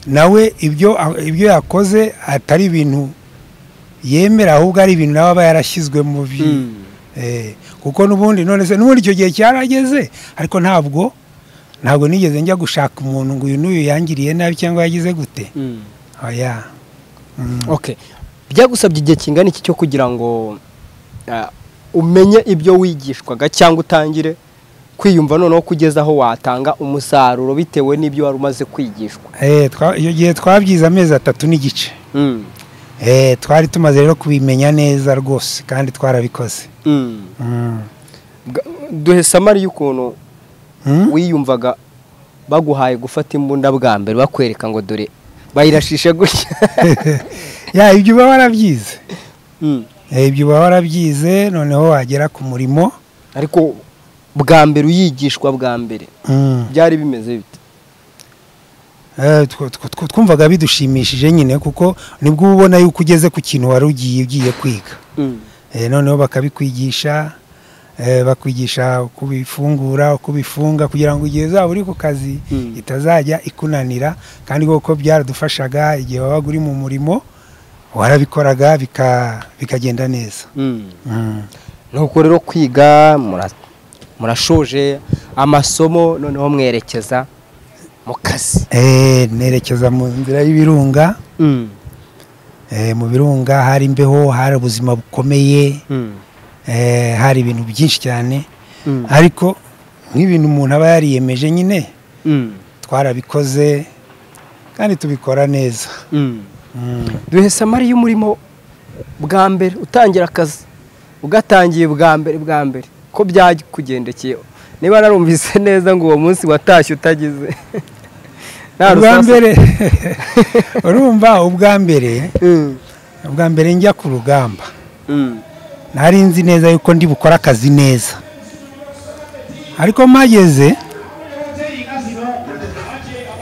nawe ibyo yakoze atari ibintu yemera, ahubwo ari ibintu nawe aba yarashyizwe mu kuko n'ubundi icyo gihe cyarageze, ariko ntabwo nigeze njya gushaka umuntu ngo uyu n'uyu yangiriye nabi cyangwa yagize gute. Oya. Byagusabye igihe kingana iki cyo kugira ngo umenye ibyo wigishwaga cyangwa utangire kwiyumva noneho kugeza aho watanga umusaruro bitewe n'ibyo wari umaze kwigishwa? Iyo gihe twabyize amezi 3 n'igice. Twari tumaze rero kubimenya neza rwose kandi twarabikoze. Duhe samari y'ukuntu wiyumvaga baguhaye gufata imbunda bwa mbere, bakwereka ngo dore bayirashishe gutya. Ibyo uba warabyize. Ibyo uba warabyize, noneho wagera ku murimo. Ariko bwa mbere uyigishwa bwa mbere byari bimeze bite? Twumvaga bidushimishije nyine, kuko nibwo ubona yuko ugeze ku kintu wari ugiye kwiga. Noneho bakabikwigisha, bakwigisha kubifungura, kubifunga, kugira ngo igihe uzaba uri ku kazi itazajya ikunanira. Kandi koko byaradufashaga, igihe wabaga uri mu murimo warabikoraga bikagenda neza. Nuko rero kwiga murashoje amasomo, noneho mwerekeza mu kazi. Nerekeza mu nzira y'ibirunga. Mu birunga hari imbeho, hari ubuzima bukomeye, hari ibintu byinshi cyane, ariko nk'ibintu umuntu aba yariyemeje nyine twarabikoze kandi tubikora neza. Duhe samari y'umurimo bwa mbere utangira akazi, ugatangiye bwa mbere ko byakugendekeye. Niba narumvise neza ngo uwo munsi watashye utagize ubwa mbere. Urumva ubwa mbere njya ku rugamba nari nzi neza yuko ndi bukora akazi neza, ariko mageze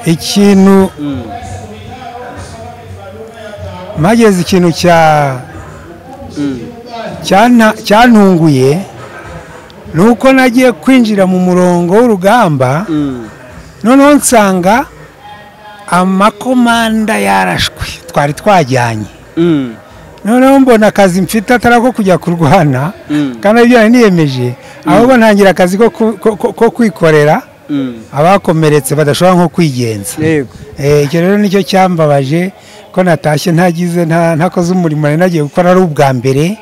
ikintu cyantunguye nuko nagiye kwinjira mu murongo w'urugamba, noneho nsanga amakomanda yarashwe twari twajyanye. Noneho mbona akazi mfite atari ko kujya kurwana, kandi ibyo niyemeje, ahubwo ntangira akazi ko kwikorera abakomeretse badashobora nko kwigenza. yego Icyo rero nicyo cyambabaje ko natashye ntagize ntakoze umurimo nari nagiye gukora ari ubwa mbere.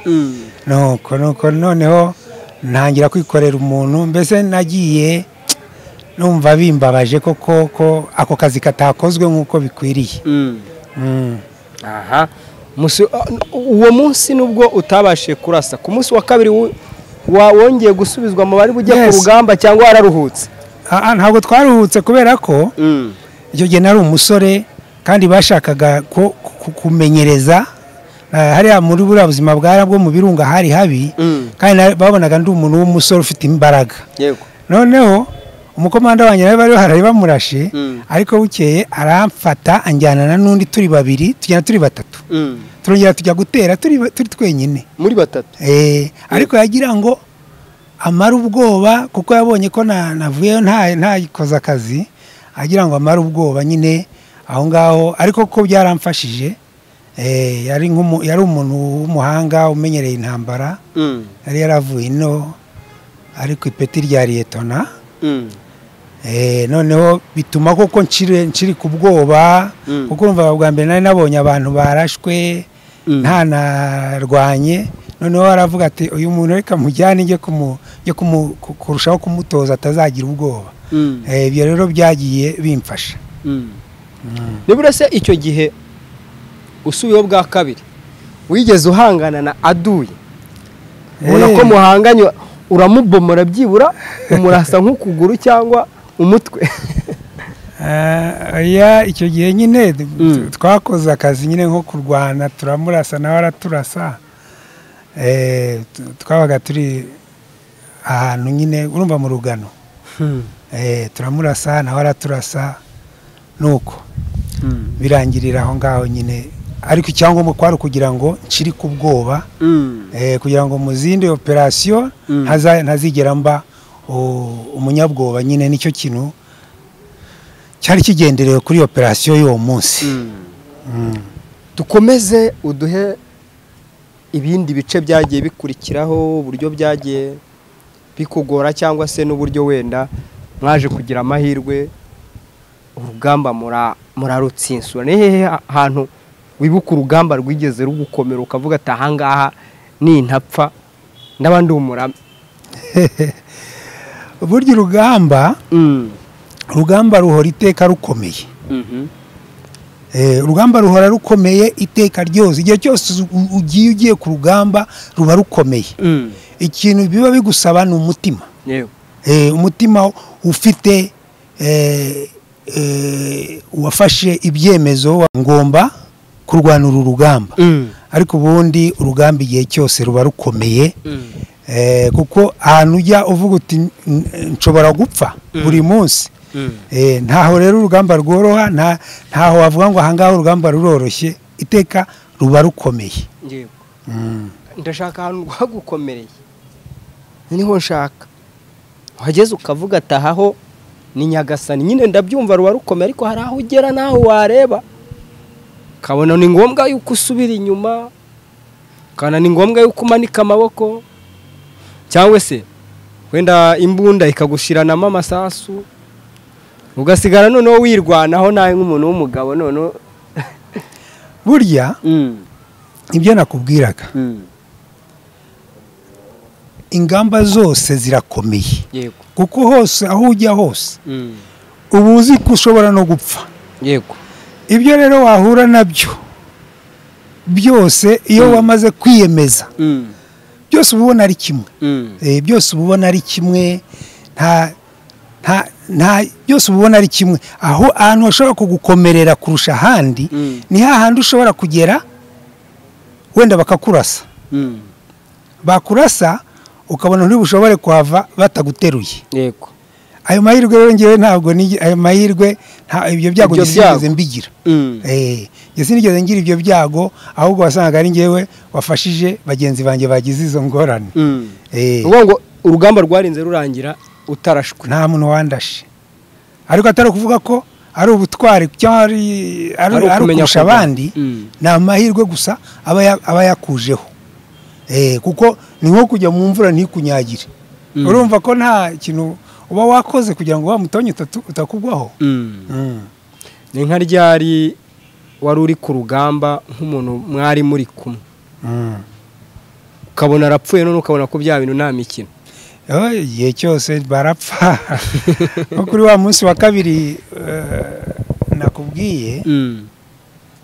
nuko noneho ntangira kwikorera umuntu, mbese nagiye numva bimbabaje ko ako kazi katakozwe nk'uko bikwiriye. aha uwo munsi nubwo utabashije kurasa, ku munsi wa kabiri wongeye gusubizwa mu bari bujye ku rugamba cyangwa wararuhutse? Ntabwo twaruhutse kubera ko icyo gihe nari umusore kandi bashakaga kumenyereza hariya muri buriya buzima bwo mu birunga hari habi, kandi babonaga ndi umuntu w'umusore ufite imbaraga. Noneho umukomanda wanjye nawe bari bahari bamurashe, ariko bukeye aramfata anjyana n'undi turi babiri, tugenda turi batatu, turongera tujya gutera turi twenyine muri batatu. Ariko yagira ngo amara ubwoba kuko yabonye ko navuyeyo ntayikoze akazi, agira ngo amara ubwoba nyine aho ngaho, ariko ko byaramfashije. Yari umuntu w'umuhanga umenyereye intambara, yari yaravuye ino ari ku ipeti rya liyetona. Noneho bituma koko nshiri ku bwoba, kuko urumva bwa mbere nari nabonye abantu barashwe ntanarwanye. Noneho aravuga ati uyu muntu reka mujyane njye kurushaho kumutoza atazagira ubwoba. Ibyo rero byagiye bimfasha. Nibura se icyo gihe usubiyeho bwa kabiri wigeze uhangana na aduye? Ubona ko muhanganye uramubomora byibura umurasa nk'ukuguru cyangwa umutwe? Icyo gihe nyine twakoze akazi nyine nko kurwana, turamurasa nawe araturasa. Twabaga turi ahantu nyine urumva mu rugano, turamurasa nawe araturasa, nuko birangirira aho ngaho nyine. Ariko icyangombwa kwari kugira ngo nshiri ku bwoba, kugira ngo mu zindi operasiyo ntazigera mba umunyabwoba. Nyine nicyo kintu cyari kigenderewe kuri operasiyo y'uwo munsi. Dukomeze uduhe ibindi bice byagiye bikurikiraho, uburyo byagiye bikugora cyangwa se n'uburyo wenda mwaje kugira amahirwe urugamba murarutsinsura. Ni hehe ahantu wibuka urugamba rwigeze rugukomera ukavuga ati ahangaha nintapfa n'abandi umurame? Burya urugamba ruhora iteka rukomeye. Urugamba ruhora rukomeye iteka ryose, igihe cyose ugiye ku rugamba ruba rukomeye. Ikintu biba bigusaba ni umutima. Umutima ufite wafashe ibyemezo, ngomba kurwana uru rugamba. Ariko ubundi urugamba igihe cyose ruba rukomeye, kuko ahantu ujya uvuga uti nshobora gupfa buri munsi. Ntaho rero urugamba rworoha, ntaho wavuga ngo ahangaha urugamba ruroroshye, iteka ruba rukomeye. Ndashaka ahantu rwagukomereye, niho nshaka wageze ukavuga ati ahaho ni Nyagasani. Nyine ndabyumva ruba rukomeye, ariko hari aho ugera naho wareba kabona ni ngombwa yuko usubira inyuma, kana ni ngombwa yuko umanika amaboko, cyangwa se wenda imbunda ikagushiranamo amasasu ugasigara noneho wirwanaho nawe nk'umuntu w'umugabo. Noneho burya ibyo nakubwiraga, ingamba zose zirakomeye, kuko hose aho ujya hose uba uzi ko ushobora no gupfa. Ibyo rero wahura nabyo byose iyo wamaze kwiyemeza, byose uba ubona ari kimwe. Byose uba ubona ari kimwe, byose uba ubona ari kimwe. Aho ahantu hashobora kugukomerera kurusha ahandi ni hahandi ushobora kugera wenda bakakurasa, bakurasa ukabona ntibushobore kuhava bataguteruye. Ayo mahirwe rero ngewe ntabwo ayo mahirwe, ibyo byago sinigeze mbigira. Sinigeze ngira ibyo byago, ahubwo wasangaga ari ngewe wafashije bagenzi banjye bagize izo ngorane. Ngo urugamba rwarinze rurangira utarashwe? Nta muntu wandashe, ariko atari kuvuga ko ari ubutwari cyangwa ari ukurusha abandi. Ni amahirwe gusa aba yakujeho, kuko ni nko kujya mu mvura ntikunyagire. Urumva ko nta kintu uba wakoze kugira ngo wa mutonyi utakugwaho. ni nka ryari wari uri ku rugamba nk'umuntu mwari muri kumwe ukabona arapfuye none ukabona ko bya bintu nta mikino? Igihe cyose barapfa nko kuri wa munsi wa kabiri nakubwiye,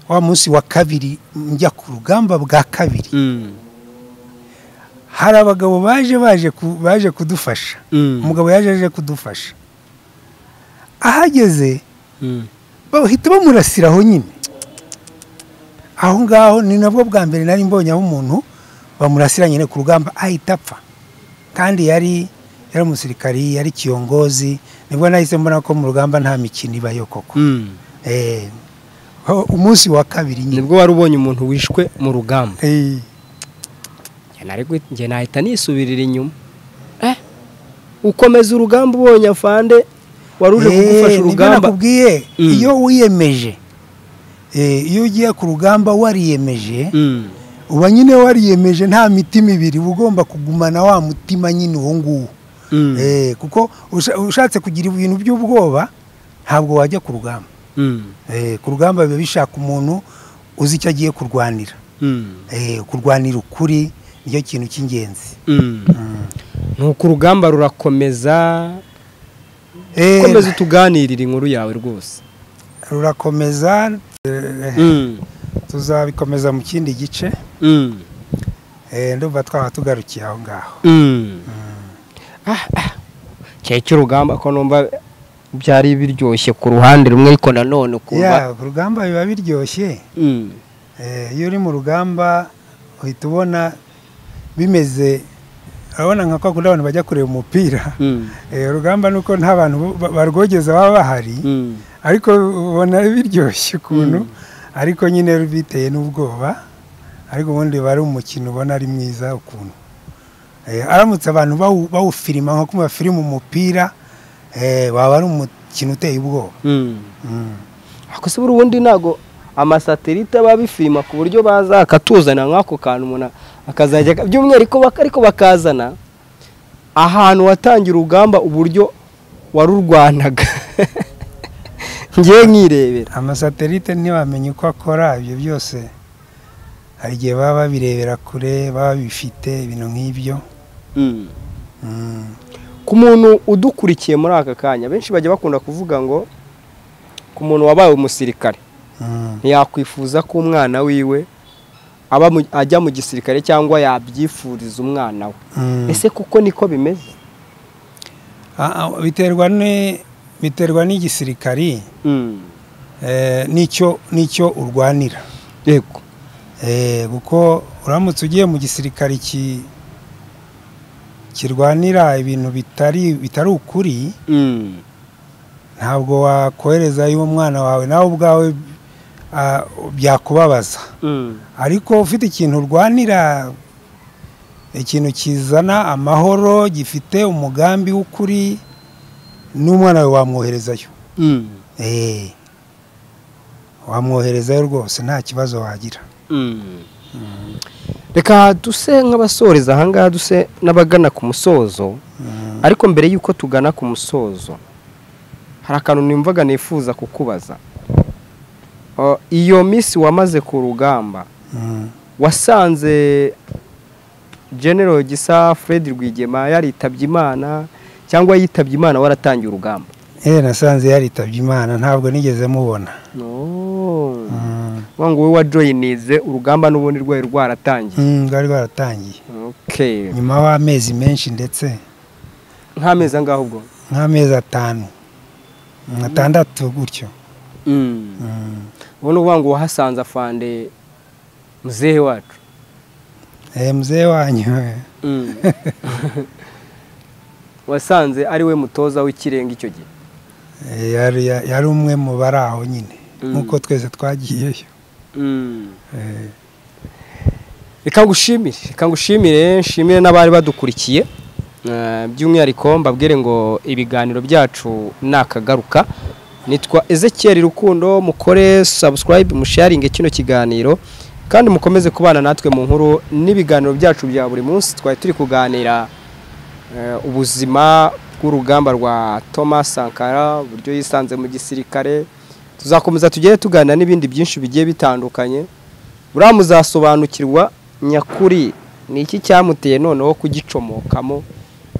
wa munsi wa kabiri njya ku rugamba bwa kabiri, hari abagabo baje kudufasha. Umugabo yaje kudufasha, ahageze bahita bamurasiraho nyine aho ngaho. Ni nabwo bwa mbere nari mbonye aho umuntu bamurasira nyine ku rugamba ahita apfa, kandi yari umusirikari, yari kiyongozi. Nibwo nahise mbona ko mu rugamba nta mikino ibayo koko. Umunsi wa kabiri nyine nibwo wari ubonye umuntu wishwe mu rugamba. Njye nahita nisubirira inyuma. Ukomeza urugamba ubonye afande wari uje kugufasha urugamba. Nakubwiye iyo wiyemeje, iyo ugiye ku rugamba wariyemeje, uba nyine wariyemeje nta mitima ibiri, ugomba kugumana wa mutima nyine uwo nguwo. Kuko ushatse kugira ibintu by'ubwoba ntabwo wajya ku rugamba. Ku rugamba biba bishaka umuntu uzi icyo agiye kurwanira. Kurwanira ukuri nicyo kintu cy'ingenzi. Nuko urugamba rurakomeza. Komeza utuganirira inkuru yawe rwose. Rurakomeza. Tuzabikomeza mu kindi gice. Ndumva twaba tugarukiye aho ngaho. Cy'urugamba ko numva byari biryoshye ku ruhande rumwe, ariko nanone kumva ku rugamba biba biryoshye. Iyo uri mu rugamba uhita ubona bimeze, urabona nka kwa kundi abantu bajya kureba umupira. Urugamba nuko nta bantu barwogeza baba bahari, ariko ubona biryoshye ukuntu, ariko nyine biteye n'ubwoba, ariko ubundi bari umukino ubona ari mwiza ukuntu. Aramutse abantu bawufilima nko kuma filime umupira, waba ari umukino uteye ubwoba. Akose ubundi nago amasatelite babifilima ku buryo baza akatuzana nk'ako kantu umuntu akazajya by'umwihariko ariko bakazana ahantu watangira urugamba uburyo warurwanaga. Ngiye nkirebera amasatelite ntibamenye uko akora ibyo byose. Hari igihe baba babirebera kure, baba bifite ibintu nk'ibyo. Ku muntu udukurikiye muri aka kanya, benshi bajya bakunda kuvuga ngo ku muntu wabaye umusirikare ntiyakwifuza ko umwana wiwe ajya mu gisirikare cyangwa yabyifuriza umwana we. Ese kuko niko bimeze? Biterwa n'igisirikari n'icyo urwanira. Yego. Kuko uramutse ugiye mu gisirikari kirwanira ibintu bitari ukuri, ntabwo wakoherezayo umwana wawe, nawe ubwawe byakubabaza. Ariko ufite ikintu urwanira, ikintu kizana amahoro, gifite umugambi w'ukuri, n'umwana wawe wamwoherezayo. Wamwoherezayo rwose nta kibazo wagira. Reka duse nk'abasoreza ahangaha, duse n'abagana ku musozo. Ariko mbere y'uko tugana ku musozo, hari akantu nimvaga nifuza kukubaza. Iyo misi wamaze ku rugamba, wasanze General Gisa Fred Rwigema yaritabye Imana cyangwa yitabye Imana waratangiye urugamba? Nasanze yaritabye Imana, ntabwo nigeze mubona. Wangu we wajoyinize urugamba n'ubundi rwaye rwaratangiye? Rwari rwaratangiye. Okay. Nyuma w'amezi menshi ndetse. Nk'amezi angahe ubwo? Nk'amezi 5. 6 gutyo. Ubona uvuga ngo wahasanze afande muzehe wacu? Muzehe wanyu. Wasanze ari we mutoza w'ikirenga icyo gihe? Yari umwe mu baraho nyine, nkuko twese twagiyeyo. Reka ngushimire, nshimire n'abari badukurikiye. By'umwihariko mbabwire ngo ibiganiro byacu nakagaruka. Nitwa Ezekiel Rukundo, mukore subscribe, musharinge kino kiganiro, kandi mukomeze kubana natwe mu nkuru n'ibiganiro byacu bya buri munsi. Twari turi kuganira ubuzima rw'urugamba rwa Thomas Sankara, uburyo yisanze mu gisirikare. Tuzakomeza tugere tuganira n'ibindi byinshi bigiye bitandukanye. Buriya muzasobanukirwa nyakuri ni iki cyamuteye noneho kugicomokamo.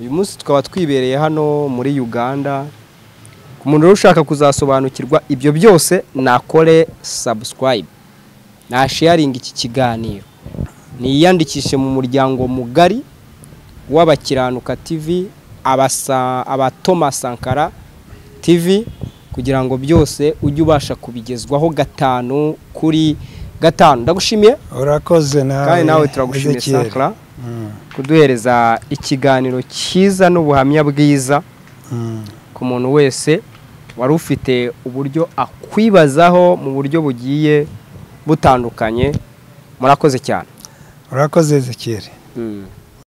Uyu munsi tukaba twibereye hano muri Uganda. Ku muntu ushaka kuzasobanukirwa ibyo byose, nakore subscribe, na sharing iki kiganiro, niyandikishe mu muryango mugari w'Abakiranuka TV, aba Thomas Sankara TV, kugira ngo byose ujye ubasha kubigezwaho 5 kuri 5. Ndagushimiye. Urakoze nawe. Kandi nawe turagushimiye Sankara kuduhereza ikiganiro cyiza n'ubuhamya bwiza ku muntu wese wari ufite uburyo akwibazaho mu buryo bugiye butandukanye. Murakoze cyane. Urakoze Ezekiel.